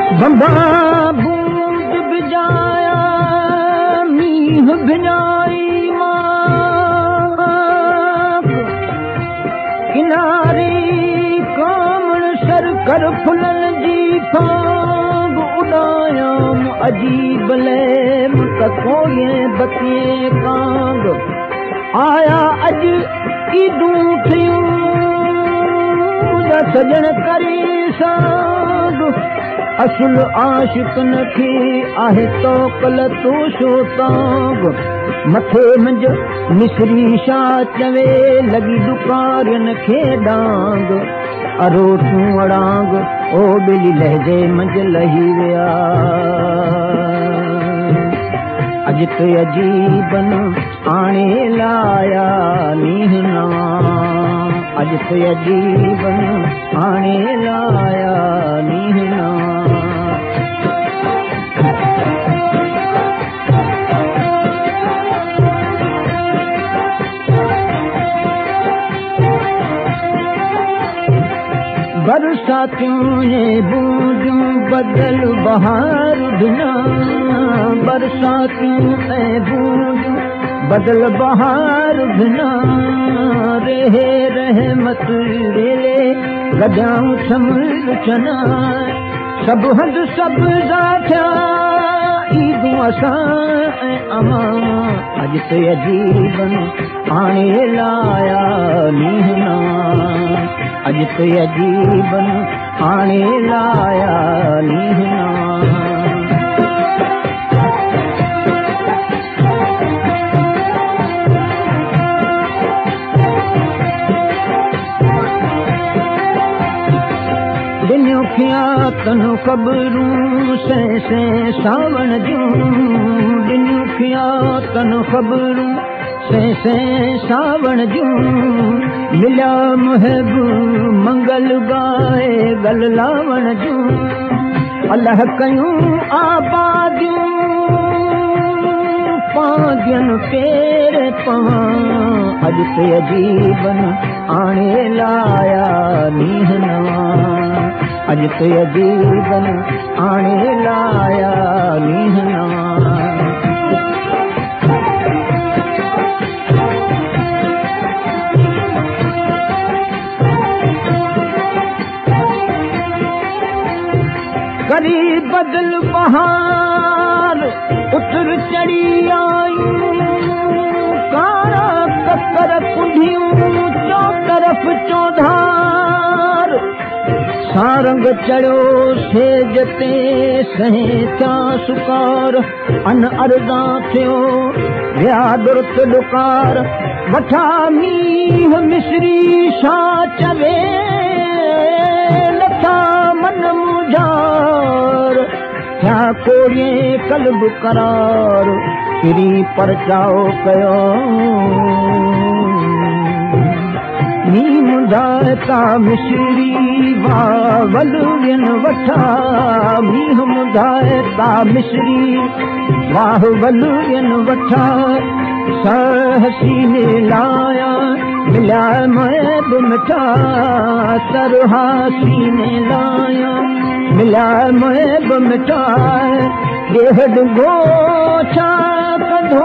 बंदा बूंद बिजाया मींह बिनाई मां किनारे कामण सर कर फुलन जी फांग उड़ायाम अजीब ले मुतकोए बतिए कांग आया अज ईदूं थियूं सजन करे साग असुल आशिकन खे आहे तो कल तो शो तांग मथे मंझ मिसरी शा चवे लगी दुकारियन खे डांग अरो तूं अड़ांग ओ ॿिली लहजे मंझ लही विया अज ते अजीबन आणे लाया नीहना अज ते अजीबन आणे लाया नीहना बरसातियों ये बूंदूं बदल बहार बिना बरसातियों ए बूंदूं बदल बहार बिना रहे रहमत रेले गजाऊं समर चना सब हद सब जाठा ईदूं असां ऐं अमां अज ते अजीबन आणे लाया नीहना अज ते अजीबन आणे लाया नीहना दिनियूं खिया तनु ख़बरूं से सावण जूं दिनियूं खिया तनु ख़बरूं से सावण जूं मिलिया मुहिब मंगल गाए गल लावण जूं अल्लाह कयूं आबादियूं पादियन पेर पवां अज ते अजीबन आणे लाया नीहना अज ते अजीबन आणे लाया नीहना करी बदल बहार उतर चढ़ी आयूं कारा ककर कुंडियूं चो तरफ चौधार सारंग चढ़ो सेज ते सहे थिया सुकार अन अर्दा थियो विया दुर्त डुकार वठा मींह मिसरी शा चवे लथा मन मुझार थिया कोड़िए कल्ब करार किरी परचाओ कयो नी मुंझाता मिसरी वावल वियन वठा मींह मुंझाता मिसरी वावल वियन वठा सहसीने लाया मिला महब मिठा सरहासीने लाया मिला महब मिठा डेढ़ गोछा